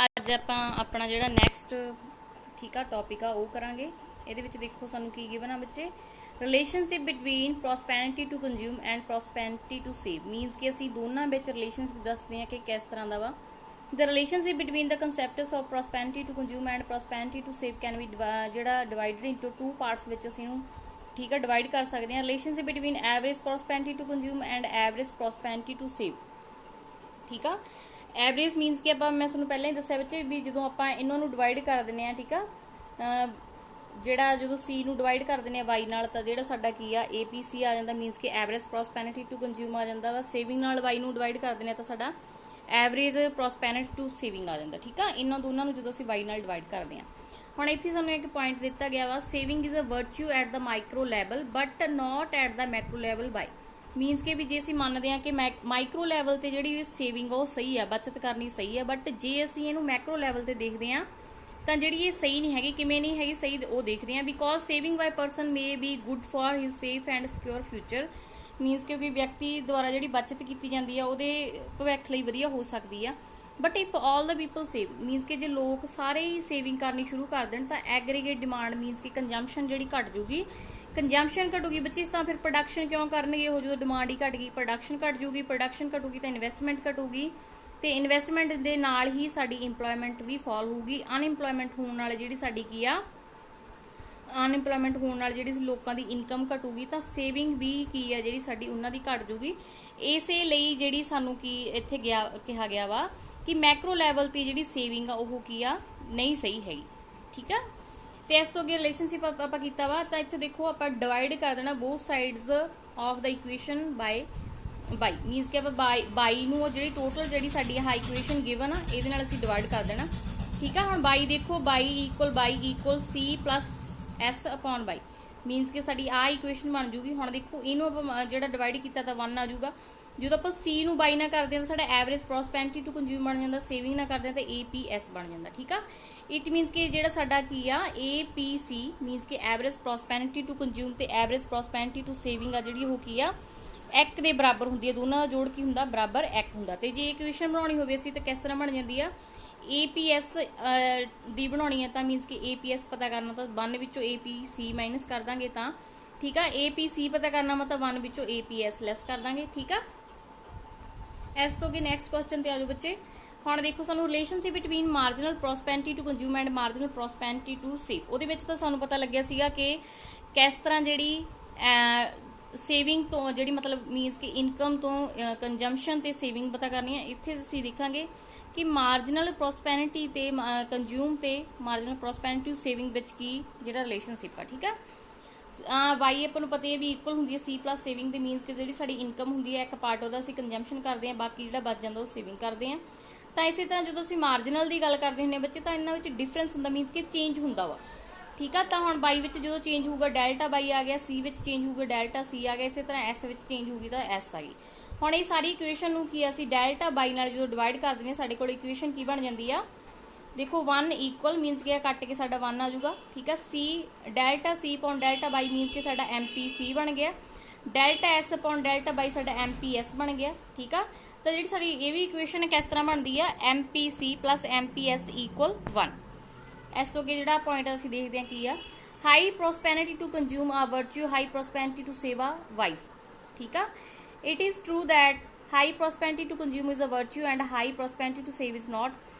ਅੱਜ ਆਪਾਂ ਆਪਣਾ ਜਿਹੜਾ ਨੈਕਸਟ ਠੀਕ ਆ ਟੌਪਿਕ ਆ ਉਹ ਕਰਾਂਗੇ। ਇਹਦੇ ਵਿੱਚ ਦੇਖੋ ਸਾਨੂੰ ਕੀ ਗਿਵਨ ਆ ਬੱਚੇ, relationship between prosperity to consume and prosperity to save. Means ਕਿ ਅਸੀਂ ਦੋਨਾਂ ਵਿੱਚ ਰਿਲੇਸ਼ਨਸ਼ਿਪ ਦੱਸਦੇ ਹਾਂ ਕਿ ਕਿਸ ਤਰ੍ਹਾਂ ਦਾ ਵਾ। The relationship between the concepts of prosperity to consume and prosperity to save can be ਜਿਹੜਾ divided into two parts ਵਿੱਚ ਅਸੀਂ ਨੂੰ ਠੀਕ ਆ ਡਿਵਾਈਡ ਕਰ ਸਕਦੇ ਹਾਂ। Relationship between average prosperity to consume and average prosperity to save. ਠੀਕ ਆ, ਐਵਰੇਜ ਮੀਨਸ ਕਿ ਆਪਾਂ ਮੈਂ ਤੁਹਾਨੂੰ ਪਹਿਲਾਂ ਹੀ ਦੱਸਿਆ ਬੱਚੇ ਵੀ ਜਦੋਂ ਆਪਾਂ ਇਹਨਾਂ ਨੂੰ ਡਿਵਾਈਡ ਕਰ ਦਿੰਦੇ ਆ ਠੀਕ ਆ, ਜਿਹੜਾ ਜਦੋਂ ਸੀ ਨੂੰ ਡਿਵਾਈਡ ਕਰ ਦਿੰਦੇ ਆ ਵਾਈ ਨਾਲ ਤਾਂ ਜਿਹੜਾ ਸਾਡਾ ਕੀ ਆ APC ਆ ਜਾਂਦਾ। ਮੀਨਸ ਕਿ ਐਵਰੇਜ ਪ੍ਰੋਸਪੈਰਿਟੀ ਟੂ ਕੰਜ਼ਿਊਮ ਆ ਜਾਂਦਾ ਵਾ। ਸੇਵਿੰਗ ਨਾਲ ਵਾਈ ਨੂੰ ਡਿਵਾਈਡ ਕਰ ਦਿੰਦੇ ਆ ਤਾਂ ਸਾਡਾ ਐਵਰੇਜ ਪ੍ਰੋਸਪੈਰਿਟੀ ਟੂ ਸੇਵਿੰਗ ਆ ਜਾਂਦਾ। ਠੀਕ ਆ, ਇਹਨਾਂ ਦੋਨਾਂ ਨੂੰ ਜਦੋਂ ਅਸੀਂ ਵਾਈ ਨਾਲ ਡਿਵਾਈਡ ਕਰਦੇ ਹਾਂ। ਹੁਣ ਇੱਥੇ ਸਾਨੂੰ ਇੱਕ ਪੁਆਇੰਟ ਦਿੱਤਾ ਗਿਆ ਵਾ, saving is a virtue at the micro level but not at the macro level ਬਾਈ। ਮੀਨਸ ਕਿ ਵੀ ਜੇ ਅਸੀਂ ਮੰਨਦੇ ਹਾਂ ਕਿ ਮਾਈਕਰੋ ਲੈਵਲ ਤੇ ਜਿਹੜੀ ਸੇਵਿੰਗ ਉਹ ਸਹੀ ਆ, ਬਚਤ ਕਰਨੀ ਸਹੀ ਆ, ਬਟ ਜੇ ਅਸੀਂ ਇਹਨੂੰ ਮੈਕਰੋ ਲੈਵਲ ਤੇ ਦੇਖਦੇ ਹਾਂ ਤਾਂ ਜਿਹੜੀ ਇਹ ਸਹੀ ਨਹੀਂ ਹੈਗੀ। ਕਿਵੇਂ ਨਹੀਂ ਹੈਗੀ ਸਹੀ ਉਹ ਦੇਖਦੇ ਹਾਂ। Because saving by person may be good for his safe and secure future. Means ਕਿਉਂਕਿ ਵਿਅਕਤੀ ਦੁਆਰਾ ਜਿਹੜੀ ਬਚਤ ਕੀਤੀ ਜਾਂਦੀ ਆ ਉਹਦੇ ਭਵਿੱਖ ਲਈ ਵਧੀਆ ਹੋ ਸਕਦੀ ਆ। But if all the people save, means ਕਿ ਜੇ ਲੋਕ ਸਾਰੇ ਹੀ ਸੇਵਿੰਗ ਕਰਨੀ ਸ਼ੁਰੂ ਕਰ ਦੇਣ ਤਾਂ ਐਗਰੀਗੇਟ ਡਿਮਾਂਡ ਮੀਨਸ ਕਿ ਕੰਜੰਪਸ਼ਨ ਜਿਹੜੀ ਘਟ ਜੂਗੀ। ਕੰਜੰਪਸ਼ਨ ਘਟੂਗੀ ਬੱਚੇ ਤਾਂ ਫਿਰ ਪ੍ਰੋਡਕਸ਼ਨ ਕਿਉਂ ਕਰਨਗੇ ਉਹ, ਜਦੋਂ ਡਿਮਾਂਡ ਹੀ ਘਟ ਗਈ ਪ੍ਰੋਡਕਸ਼ਨ ਘਟ ਜੂਗੀ। ਪ੍ਰੋਡਕਸ਼ਨ ਘਟੂਗੀ ਤਾਂ ਇਨਵੈਸਟਮੈਂਟ ਘਟੂਗੀ ਤੇ ਇਨਵੈਸਟਮੈਂਟ ਦੇ ਨਾਲ ਹੀ ਸਾਡੀ ਇੰਪਲੋਇਮੈਂਟ ਵੀ ਫਾਲ ਹੋਊਗੀ। ਅਨਇੰਪਲੋਇਮੈਂਟ ਹੋਣ ਨਾਲ ਜਿਹੜੀ ਸਾਡੀ ਕੀ ਆ, ਅਨਇੰਪਲੋਇਮੈਂਟ ਹੋਣ ਨਾਲ ਜਿਹੜੀ ਲੋਕਾਂ ਦੀ ਇਨਕਮ ਘਟੂਗੀ ਤਾਂ ਸੇਵਿੰਗ ਵੀ ਕੀ ਆ ਜਿਹੜੀ ਸਾਡੀ ਉਹਨਾਂ ਦੀ ਘਟ ਜੂਗੀ। ਇਸੇ ਲਈ ਜਿਹੜੀ ਸਾਨੂੰ ਕੀ ਇੱਥੇ ਕਿਹਾ ਗਿਆ ਵਾ ਕਿ ਮੈਕਰੋ ਲੈਵਲ ਤੇ ਜਿਹੜੀ ਸੇਵਿੰਗ ਆ ਉਹ ਕੀ ਆ ਨਹੀਂ ਸਹੀ ਹੈਗੀ। ਠੀਕ ਆ, ਤੇ ਇਸ ਤੋਂ ਅੱਗੇ ਰਿਲੇਸ਼ਨਸ਼ਿਪ ਆਪਾਂ ਕੀਤਾ ਵਾ ਤਾਂ ਇੱਥੇ ਦੇਖੋ ਆਪਾਂ ਡਿਵਾਈਡ ਕਰ ਦੇਣਾ both sides of the equation by means ਕਿ ਆਪਾਂ ਬਾਈ ਨੂੰ ਜਿਹੜੀ ਟੋਟਲ ਜਿਹੜੀ ਸਾਡੀ ਆਹ ਇਕੁਏਸ਼ਨ ਗਿਵਨ ਆ ਇਹਦੇ ਨਾਲ ਅਸੀਂ ਡਿਵਾਈਡ ਕਰ ਦੇਣਾ। ਠੀਕ ਆ, ਹੁਣ ਬਾਈ ਦੇਖੋ by equal C plus S upon by. Means ਕਿ ਸਾਡੀ ਆਹ ਇਕੁਏਸ਼ਨ ਬਣ ਜੂਗੀ। ਹੁਣ ਦੇਖੋ ਇਹਨੂੰ ਆਪਾਂ ਜਿਹੜਾ ਡਿਵਾਈਡ ਕੀਤਾ ਤਾਂ 1 ਆ ਜੂਗਾ। ਜਦੋਂ ਆਪਾਂ C ਨੂੰ ਬਾਈ ਨਾਲ ਕਰਦੇ ਹਾਂ ਤਾਂ ਸਾਡਾ ਐਵਰੇਜ ਪ੍ਰੋਸਪੈਰਿਟੀ ਟੂ ਕੰਜ਼ਿਊਮ ਬਣ ਜਾਂਦਾ। ਸੇਵਿੰਗ ਨਾਲ ਕਰਦੇ ਹਾਂ ਤਾਂ APS ਬਣ ਜਾਂਦਾ। ਠੀਕ ਆ, ਇਟ ਮੀਨਸ ਕਿ ਜਿਹੜਾ ਸਾਡਾ ਕੀ ਆ APC ਮੀਨਸ ਕਿ ਐਵਰੇਜ ਪ੍ਰੋਸਪੈਰਿਟੀ ਟੂ ਕੰਜ਼ਿਊਮ ਤੇ ਐਵਰੇਜ ਪ੍ਰੋਸਪੈਰਿਟੀ ਟੂ ਸੇਵਿੰਗ ਆ ਜਿਹੜੀ ਉਹ ਕੀ ਆ 1 ਦੇ ਬਰਾਬਰ ਹੁੰਦੀ ਹੈ। ਦੋਨਾਂ ਦਾ ਜੋੜ ਕੀ ਹੁੰਦਾ ਬਰਾਬਰ 1 ਹੁੰਦਾ। ਤੇ ਜੇ ਇਕੁਏਸ਼ਨ ਬਣਾਉਣੀ ਹੋਵੇ ਅਸੀਂ ਤਾਂ ਕਿਸ ਤਰ੍ਹਾਂ ਬਣ ਜਾਂਦੀ ਆ, APS ਦੀ ਬਣਾਉਣੀ ਹੈ ਤਾਂ ਮੀਨਸ ਕਿ APS ਪਤਾ ਕਰਨਾ ਤਾਂ 1 ਵਿੱਚੋਂ APC ਮਾਈਨਸ ਕਰ ਦਾਂਗੇ ਤਾਂ ਠੀਕ ਆ। APC ਪਤਾ ਕਰਨਾ ਮਤਲਬ 1 ਵਿੱਚੋਂ APS ਲੈਸ ਕਰ ਦਾਂਗੇ। ਠੀਕ ਆ, ਇਸ ਤੋਂ ਅੱਗੇ ਨੈਕਸਟ ਕੁਐਸਚਨ ਤੇ ਆ ਜਾਓ ਬੱਚੇ। ਹੁਣ ਦੇਖੋ ਸਾਨੂੰ relationship between marginal prosperity to consume and marginal prosperity to save. ਉਹਦੇ ਵਿੱਚ ਤਾਂ ਸਾਨੂੰ ਪਤਾ ਲੱਗਿਆ ਸੀਗਾ ਕਿ ਕਿਸ ਤਰ੍ਹਾਂ ਜਿਹੜੀ ਸੇਵਿੰਗ ਤੋਂ ਜਿਹੜੀ ਮਤਲਬ ਮੀਨਸ ਕਿ ਇਨਕਮ ਤੋਂ ਕੰਜੰਪਸ਼ਨ ਤੇ ਸੇਵਿੰਗ ਪਤਾ ਕਰਨੀ ਹੈ। ਇੱਥੇ ਅਸੀਂ ਦੇਖਾਂਗੇ ਕਿ ਮਾਰਜਨਲ ਪ੍ਰੋਸਪੈਰਿਟੀ ਤੇ ਕੰਜ਼ਿਊਮ ਤੇ ਮਾਰਜਨਲ ਪ੍ਰੋਸਪੈਰਿਟੀ ਟੂ ਸੇਵਿੰਗ ਵਿੱਚ ਕੀ ਜਿਹੜਾ ਰਿਲੇਸ਼ਨਸ਼ਿਪ ਆ। ਠੀਕ ਆ, ਵਾਈ ਆਪਾਂ ਨੂੰ ਪਤਾ ਹੈ ਵੀ ਇਕੁਅਲ ਹੁੰਦੀ ਹੈ C ਪਲਸ ਸੇਵਿੰਗ ਦੇ। ਮੀਨਸ ਕਿ ਜਿਹੜੀ ਸਾਡੀ ਇਨਕਮ ਹੁੰਦੀ ਹੈ ਇੱਕ ਪਾਰਟ ਉਹਦਾ ਅਸੀਂ ਕੰਜੰਪਸ਼ਨ ਕਰਦੇ ਹਾਂ, ਬਾਕੀ ਜਿਹੜਾ ਬਚ ਜਾਂਦਾ ਉਹ ਸੇਵਿੰਗ ਕਰਦੇ ਹਾਂ। ਤਾਂ ਇਸੇ ਤਰ੍ਹਾਂ ਜਦੋਂ ਅਸੀਂ ਮਾਰਜਨਲ ਦੀ ਗੱਲ ਕਰਦੇ ਹੁੰਦੇ ਬੱਚੇ ਤਾਂ ਇਹਨਾਂ ਵਿੱਚ ਡਿਫਰੈਂਸ ਹੁੰਦਾ ਮੀਨਸ ਕਿ ਚੇਂਜ ਹੁੰਦਾ ਵਾ। ਠੀਕ ਆ, ਤਾਂ ਹੁਣ ਬਾਈ ਵਿੱਚ ਜਦੋਂ ਚੇਂਜ ਹੋਊਗਾ ਡੈਲਟਾ ਬਾਈ ਆ ਗਿਆ, C ਵਿੱਚ ਚੇਂਜ ਹੋਊਗਾ ਡੈਲਟਾ C ਆ ਗਿਆ, ਇਸੇ ਤਰ੍ਹਾਂ S ਵਿੱਚ ਚੇਂਜ ਹੋਊਗੀ ਤਾਂ S ਆ ਗਈ। ਹੁਣ ਇਹ ਸਾਰੀ ਇਕੁਏਸ਼ਨ ਨੂੰ ਕੀ ਅਸੀਂ ਡੈਲਟਾ ਬਾਈ ਨਾਲ ਜਦੋਂ ਡਿਵਾਈਡ ਕਰ ਦਿੰਦੇ ਹਾਂ ਸਾਡੇ ਕੋਲ ਇਕੁਏਸ਼ਨ ਕੀ ਬਣ ਜਾਂਦੀ ਆ, ਦੇਖੋ 1 ਇਕੁਅਲ ਮੀਨਸ ਕਿ ਕੱਟ ਕੇ ਸਾਡਾ 1 ਆ ਜਾਊਗਾ। ਠੀਕ ਆ, C ਡੈਲਟਾ C ਪੌਨ ਡੈਲਟਾ ਬਾਈ ਮੀਨਸ ਕਿ ਸਾਡਾ MPC ਬਣ ਗਿਆ। ਡੈਲਟਾ S ਪੌਨ ਡੈਲਟਾ ਬਾਈ ਸਾਡਾ MPS ਬਣ ਗਿਆ। ਠੀਕ ਆ, ਤਾਂ ਜਿਹੜੀ ਸਾਡੀ ਇਹ ਵੀ ਇਕੁਏਸ਼ਨ ਕਿਸ ਤਰ੍ਹਾਂ ਬਣਦੀ ਆ MPC ਪਲਸ MPS ਇਕੁਅਲ 1। ਇਸ ਤੋਂ ਅੱਗੇ ਜਿਹੜਾ ਪੁਆਇੰਟ ਅਸੀਂ ਦੇਖਦੇ ਹਾਂ ਕੀ ਆ, ਹਾਈ ਪ੍ਰੋਸਪੈਰਿਟੀ ਟੂ ਕੰਜ਼ਿਊਮ ਆ virtue, high prosperity to save ਆ ਵਾਈਸ। ਠੀਕ ਆ, it is true that high prosperity to consume is a virtue and high prosperity to save is not.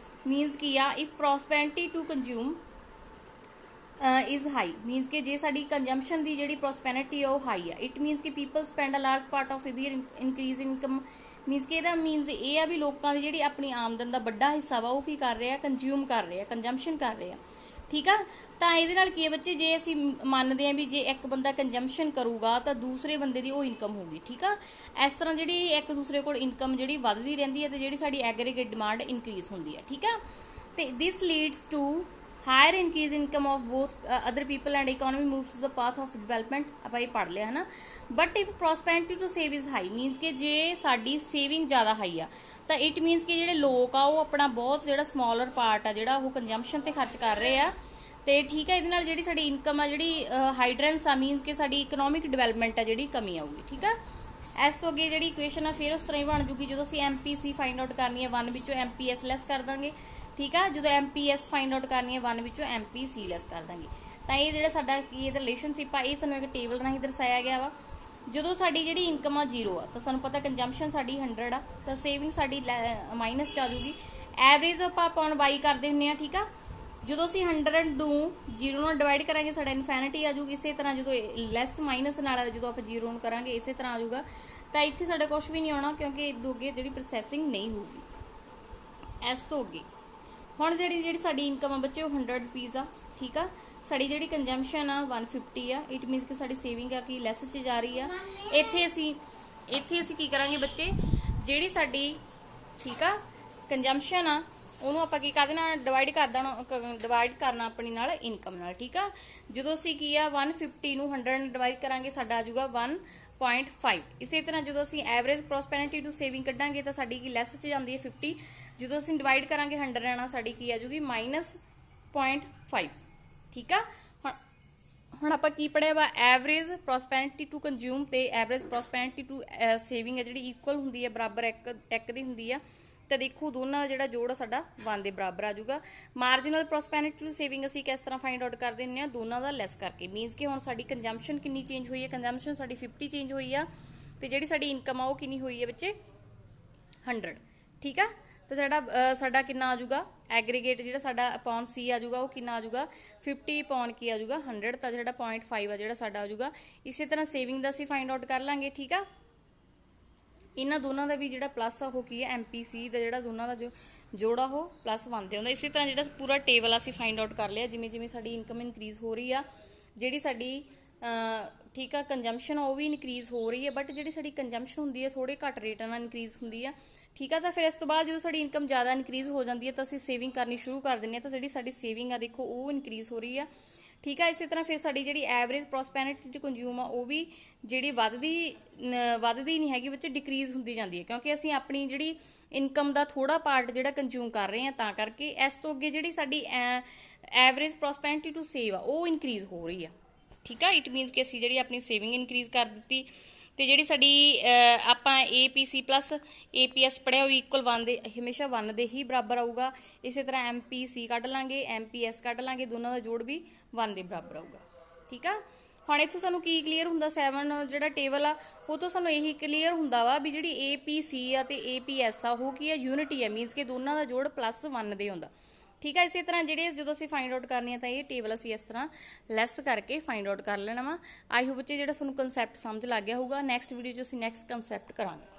Means ਕੀ ਆ, if prosperity to consume is high means ਕਿ ਜੇ ਸਾਡੀ consumption ਦੀ ਜਿਹੜੀ prosperity ਆ ਉਹ ਹਾਈ ਆ। ਇਟ ਮੀਨਸ ਕਿ people spend a large part of their increase income. Means ਕਿ ਇਹਦਾ ਮੀਨਸ ਇਹ ਆ ਵੀ ਲੋਕਾਂ ਦੀ ਜਿਹੜੀ ਆਪਣੀ ਆਮਦਨ ਦਾ ਵੱਡਾ ਹਿੱਸਾ ਵਾ ਉਹ ਕੀ ਕਰ ਰਹੇ ਆ ਕੰਜ਼ਿਊਮ ਕਰ ਰਹੇ ਆ, ਕੰਜੰਪਸ਼ਨ ਕਰ ਰਹੇ ਆ। ਠੀਕ ਆ, ਤਾਂ ਇਹਦੇ ਨਾਲ ਕੀ ਹੈ ਬੱਚੇ, ਜੇ ਅਸੀਂ ਮੰਨਦੇ ਹਾਂ ਵੀ ਜੇ ਇੱਕ ਬੰਦਾ ਕੰਜੰਪਸ਼ਨ ਕਰੂਗਾ ਤਾਂ ਦੂਸਰੇ ਬੰਦੇ ਦੀ ਉਹ ਇਨਕਮ ਹੋਊਗੀ। ਠੀਕ ਆ, ਇਸ ਤਰ੍ਹਾਂ ਜਿਹੜੀ ਇੱਕ ਦੂਸਰੇ ਕੋਲ ਇਨਕਮ ਜਿਹੜੀ ਵੱਧਦੀ ਰਹਿੰਦੀ ਹੈ ਤੇ ਜਿਹੜੀ ਸਾਡੀ ਐਗਰੀਗੇਟ ਡਿਮਾਂਡ ਇਨਕਰੀਜ਼ ਹੁੰਦੀ ਹੈ। ਠੀਕ ਆ, ਤੇ this leads to higher increase income of both other people and economy moves to the path of development. ਆਪਾਂ ਇਹ ਪੜ੍ਹ ਲਿਆ ਹੈ ਨਾ। But if prosperity to save is high means ਕਿ ਜੇ ਸਾਡੀ ਸੇਵਿੰਗ ਜ਼ਿਆਦਾ ਹਾਈ ਆ ਤਾਂ ਇਟ ਮੀਨਸ ਕਿ ਜਿਹੜੇ ਲੋਕ ਆ ਉਹ ਆਪਣਾ ਬਹੁਤ ਜਿਹੜਾ ਸਮੋਲਰ ਪਾਰਟ ਆ ਜਿਹੜਾ ਉਹ ਕੰਜੰਪਸ਼ਨ ਤੇ ਖਰਚ ਕਰ ਰਹੇ ਆ। ਤੇ ਠੀਕ ਹੈ, ਇਹਦੇ ਨਾਲ ਜਿਹੜੀ ਸਾਡੀ ਇਨਕਮ ਆ ਜਿਹੜੀ ਹਾਈਡਰੈਂਸ ਆ ਮੀਨਸ ਕਿ ਸਾਡੀ ਇਕਨੋਮਿਕ ਡਿਵੈਲਪਮੈਂਟ ਆ ਜਿਹੜੀ ਕਮੀ ਆਊਗੀ। ਠੀਕ ਆ, ਇਸ ਤੋਂ ਅੱਗੇ ਜਿਹੜੀ ਇਕੁਏਸ਼ਨ ਆ ਫਿਰ ਉਸ ਤਰ੍ਹਾਂ ਹੀ ਬਣ ਜੂਗੀ। ਜਦੋਂ ਅਸੀਂ MPC ਫਾਈਂਡ ਆਊਟ ਕਰਨੀ ਹੈ 1 ਵਿੱਚੋਂ MPS ਲੈਸ ਕਰ ਦਾਂਗੇ ठीक है। जो MPS फाइंड आउट करनी है 1 ਵਿੱਚੋਂ MPC ਲੈਸ ਕਰ ਦਾਂਗੇ। ਤਾਂ ਇਹ ਜਿਹੜਾ ਸਾਡਾ ਕੀ ਇਹਦਾ ਰਿਲੇਸ਼ਨਸ਼ਿਪ ਆ ਇਹ ਸਾਨੂੰ ਇੱਕ ਟੇਬਲ ਰਾਹੀਂ ਦਰਸਾਇਆ ਗਿਆ ਵਾ। ਜਦੋਂ ਸਾਡੀ ਜਿਹੜੀ ਇਨਕਮ ਆ 0 ਆ ਤਾਂ ਸਾਨੂੰ ਪਤਾ ਕੰਜੰਪਸ਼ਨ ਸਾਡੀ 100 ਆ ਤਾਂ ਸੇਵਿੰਗ ਸਾਡੀ ਮਾਈਨਸ ਚ ਆ ਜੂਗੀ। ਐਵਰੇਜ ਆਪਾਂ ਅਪॉन ਬਾਈ ਕਰਦੇ ਹੁੰਦੇ ਆ, ਠੀਕ ਆ। ਜਦੋਂ ਅਸੀਂ 100 ਨੂੰ 0 ਨਾਲ ਡਿਵਾਈਡ ਕਰਾਂਗੇ ਸਾਡਾ ਇਨਫਿਨਿਟੀ ਆ ਜੂਗੀ। ਇਸੇ ਤਰ੍ਹਾਂ ਜਦੋਂ ਲੈਸ ਮਾਈਨਸ ਨਾਲ ਜਦੋਂ ਆਪਾਂ 0 ਨੂੰ ਕਰਾਂਗੇ ਇਸੇ ਤਰ੍ਹਾਂ ਆ ਜੂਗਾ। ਤਾਂ ਇੱਥੇ ਸਾਡਾ ਕੁਝ ਵੀ ਨਹੀਂ ਆਉਣਾ ਕਿਉਂਕਿ ਇਦੋਂ ਅੱਗੇ ਜਿਹੜੀ ਪ੍ਰੋਸੈਸਿੰਗ ਨਹੀਂ ਹੋਊਗੀ। ਇਸ ਤੋਂ ਅੱਗੇ ਹੁਣ ਜਿਹੜੀ ਸਾਡੀ ਇਨਕਮ ਆ ਬੱਚੇ ਉਹ 100 ਰੁਪਈਜ਼ ਆ, ਠੀਕ ਆ। ਸਾਡੀ ਜਿਹੜੀ ਕੰਜੰਪਸ਼ਨ ਆ 150 ਆ। ਇਟ ਮੀਨਸ ਕਿ ਸਾਡੀ ਸੇਵਿੰਗ ਆ ਕਿ ਲੈਸ 'ਚ ਜਾ ਰਹੀ ਆ। ਇੱਥੇ ਅਸੀਂ ਕੀ ਕਰਾਂਗੇ ਬੱਚੇ, ਜਿਹੜੀ ਸਾਡੀ ਠੀਕ ਆ ਕੰਜੰਪਸ਼ਨ ਆ ਉਹਨੂੰ ਆਪਾਂ ਕੀ ਕਰਦੇ ਨਾਲ ਡਿਵਾਈਡ ਕਰਨਾ ਆਪਣੀ ਨਾਲ ਇਨਕਮ ਨਾਲ, ਠੀਕ ਆ। ਜਦੋਂ ਅਸੀਂ ਕੀ ਆ 150 ਨੂੰ 100 ਨਾਲ ਡਿਵਾਈਡ ਕਰਾਂਗੇ ਸਾਡਾ ਆ ਜਾਊਗਾ 1.5। ਇਸੇ ਤਰ੍ਹਾਂ ਜਦੋਂ ਅਸੀਂ ਐਵਰੇਜ ਪ੍ਰੋਸਪੈਰਿਟੀ ਟੂ ਸੇਵਿੰਗ ਕੱਢਾਂਗੇ ਤਾਂ ਸਾਡੀ ਕੀ ਲੈਸ 'ਚ ਜਾਂਦੀ ਹੈ 50। ਜਦੋਂ ਅਸੀਂ ਡਿਵਾਈਡ ਕਰਾਂਗੇ 100 ਨਾਲ ਸਾਡੀ ਕੀ ਆ ਜੂਗੀ -0.5, ਠੀਕ ਆ। ਹੁਣ ਆਪਾਂ ਕੀ ਪੜਿਆ ਵਾ, ਐਵਰੇਜ ਪ੍ਰੋਸਪੈਰਿਟੀ ਟੂ ਕੰਜ਼ਿਊਮ ਤੇ ਐਵਰੇਜ ਪ੍ਰੋਸਪੈਰਿਟੀ ਟੂ ਸੇਵਿੰਗ ਹੈ ਜਿਹੜੀ ਇਕੁਅਲ ਹੁੰਦੀ ਹੈ, ਬਰਾਬਰ ਇੱਕ ਦੀ ਹੁੰਦੀ ਆ। ਤਾਂ ਦੇਖੋ ਦੋਨਾਂ ਦਾ ਜਿਹੜਾ ਜੋੜ ਆ ਸਾਡਾ 1 ਦੇ ਬਰਾਬਰ ਆ ਜਾਊਗਾ। ਮਾਰਜਨਲ ਪ੍ਰੋਸਪੈਰਿਟੀ ਟੂ ਸੇਵਿੰਗ ਅਸੀਂ ਕਿਸ ਤਰ੍ਹਾਂ ਫਾਈਂਡ ਆਊਟ ਕਰਦੇ ਹੁੰਦੇ ਆ, ਦੋਨਾਂ ਦਾ ਲੈਸ ਕਰਕੇ। ਮੀਨਸ ਕਿ ਹੁਣ ਸਾਡੀ ਕੰਜੰਪਸ਼ਨ ਕਿੰਨੀ ਚੇਂਜ ਹੋਈ ਹੈ, ਕੰਜੰਪਸ਼ਨ ਸਾਡੀ 50 ਚੇਂਜ ਹੋਈ ਆ ਤੇ ਜਿਹੜੀ ਸਾਡੀ ਇਨਕਮ ਆ ਉਹ ਕਿੰਨੀ ਹੋਈ ਹੈ ਬੱਚੇ 100, ਠੀਕ ਆ। ਤਾਂ ਸਾਡਾ ਕਿੰਨਾ ਆ ਜਾਊਗਾ ਐਗਰੀਗੇਟ ਜਿਹੜਾ ਸਾਡਾ ਅਪॉन C ਆ ਜਾਊਗਾ ਉਹ ਕਿੰਨਾ ਆ ਜਾਊਗਾ 50 ਅਪॉन ਕੀ ਆ ਜਾਊਗਾ 100। ਤਾਂ ਜਿਹੜਾ 0.5 ਆ ਜਿਹੜਾ ਸਾਡਾ ਆ ਜਾਊਗਾ। ਇਸੇ ਤਰ੍ਹਾਂ ਸੇਵਿੰਗ ਦਾ ਅਸੀਂ ਫਾਈਂਡ ਆਊਟ ਕਰ ਲਾਂਗੇ, ਠੀਕ ਆ। ਇਹਨਾਂ ਦੋਨਾਂ ਦਾ ਵੀ ਜਿਹੜਾ ਪਲੱਸ ਆ ਉਹ ਕੀ ਹੈ MPC ਦਾ ਜਿਹੜਾ ਦੋਨਾਂ ਦਾ ਜੋ ਜੋੜਾ ਉਹ +1 ਤੇ ਹੁੰਦਾ। ਇਸੇ ਤਰ੍ਹਾਂ ਜਿਹੜਾ ਪੂਰਾ ਟੇਬਲ ਅਸੀਂ ਫਾਈਂਡ ਆਊਟ ਕਰ ਲਿਆ। ਜਿਵੇਂ ਜਿਵੇਂ ਸਾਡੀ ਇਨਕਮ ਇਨਕਰੀਜ਼ ਹੋ ਰਹੀ ਆ, ਜਿਹੜੀ ਸਾਡੀ ਠੀਕ ਆ ਕੰਜੰਪਸ਼ਨ ਉਹ ਵੀ ਇਨਕਰੀਜ਼ ਹੋ ਰਹੀ ਹੈ, ਬਟ ਜਿਹੜੀ ਸਾਡੀ ਕੰਜੰਪਸ਼ਨ ਹੁੰਦੀ ਹੈ ਥੋੜੇ ਘੱਟ ਰੇਟ ਨਾਲ ਇਨਕਰੀਜ਼ ਹੁੰਦੀ ਆ, ਠੀਕ ਆ। ਤਾਂ ਫਿਰ ਇਸ ਤੋਂ ਬਾਅਦ ਜਦੋਂ ਸਾਡੀ ਇਨਕਮ ਜ਼ਿਆਦਾ ਇਨਕਰੀਜ਼ ਹੋ ਜਾਂਦੀ ਹੈ ਤਾਂ ਅਸੀਂ ਸੇਵਿੰਗ ਕਰਨੀ ਸ਼ੁਰੂ ਕਰ ਦਿੰਦੇ ਹਾਂ। ਤਾਂ ਜਿਹੜੀ ਸਾਡੀ ਸੇਵਿੰਗ ਆ ਦੇਖੋ ਉਹ ਇਨਕਰੀਜ਼ ਹੋ ਰਹੀ ਆ, ਠੀਕ ਆ। ਇਸੇ ਤਰ੍ਹਾਂ ਫਿਰ ਸਾਡੀ ਜਿਹੜੀ ਐਵਰੇਜ ਪ੍ਰੋਸਪੈਰਿਟੀ ਟੂ ਕੰਜ਼ਿਊਮ ਆ ਉਹ ਵੀ ਜਿਹੜੀ ਵੱਧਦੀ ਨਹੀਂ ਹੈਗੀ ਬੱਚੇ, ਡਿਕਰੀਜ਼ ਹੁੰਦੀ ਜਾਂਦੀ ਹੈ ਕਿਉਂਕਿ ਅਸੀਂ ਆਪਣੀ ਜਿਹੜੀ ਇਨਕਮ ਦਾ ਥੋੜਾ ਪਾਰਟ ਜਿਹੜਾ ਕੰਜ਼ਿਊਮ ਕਰ ਰਹੇ ਹਾਂ ਤਾਂ ਕਰਕੇ। ਇਸ ਤੋਂ ਅੱਗੇ ਜਿਹੜੀ ਸਾਡੀ ਐਵਰੇਜ ਪ੍ਰੋਸਪੈਰਿਟੀ ਟੂ ਸੇਵ ਆ ਉਹ ਇਨਕਰੀਜ਼ ਹੋ ਰਹੀ ਆ, ਠੀਕ ਆ। ਇਟ ਮੀਨਸ ਕਿ ਅਸੀਂ ਜਿਹੜੀ ਆਪਣੀ ਸੇਵਿੰਗ ਇਨਕਰੀਜ਼ ਕਰ ਦਿੱਤੀ ਤੇ ਜਿਹੜੀ ਸਾਡੀ ਆਪਾਂ APC ਪਲੱਸ APS ਪੜਿਆ ਉਹ ਇਕੁਅਲ 1 ਦੇ ਹਮੇਸ਼ਾ 1 ਦੇ ਹੀ ਬਰਾਬਰ ਆਊਗਾ। ਇਸੇ ਤਰ੍ਹਾਂ MPC ਕੱਢ ਲਾਂਗੇ, MPS ਕੱਢ ਲਾਂਗੇ, ਦੋਨਾਂ ਦਾ ਜੋੜ ਵੀ 1 ਦੇ ਬਰਾਬਰ ਆਊਗਾ, ਠੀਕ ਆ। ਹੁਣ ਇੱਥੋਂ ਸਾਨੂੰ ਕੀ ਕਲੀਅਰ ਹੁੰਦਾ 7 ਜਿਹੜਾ ਟੇਬਲ ਆ ਉਹ ਤੋਂ ਸਾਨੂੰ ਇਹੀ ਕਲੀਅਰ ਹੁੰਦਾ ਵਾ ਵੀ ਜਿਹੜੀ APC ਆ ਤੇ APS ਆ ਉਹ ਕੀ ਆ ਯੂਨਿਟੀ ਆ। ਮੀਨਸ ਕਿ ਦੋਨਾਂ ਦਾ ਜੋੜ +1 ਦੇ ਹੁੰਦਾ, ਠੀਕ ਆ। ਇਸੇ ਤਰ੍ਹਾਂ ਜਿਹੜੇ ਜਦੋਂ ਅਸੀਂ ਫਾਈਂਡ ਆਊਟ ਕਰਨੀ ਆ ਤਾਂ ਇਹ ਟੇਬਲ ਅਸੀਂ ਇਸ ਤਰ੍ਹਾਂ ਲੈਸ ਕਰਕੇ ਫਾਈਂਡ ਆਊਟ ਕਰ ਲੈਣਾ ਵਾ। ਆਈ ਹੋਪ ਬੱਚੇ ਜਿਹੜਾ ਤੁਹਾਨੂੰ ਕਨਸੈਪਟ ਸਮਝ ਲੱਗ ਗਿਆ ਹੋਊਗਾ। ਨੈਕਸਟ ਵੀਡੀਓ 'ਚ ਅਸੀਂ ਨੈਕਸਟ ਕਨਸੈਪਟ ਕਰਾਂਗੇ।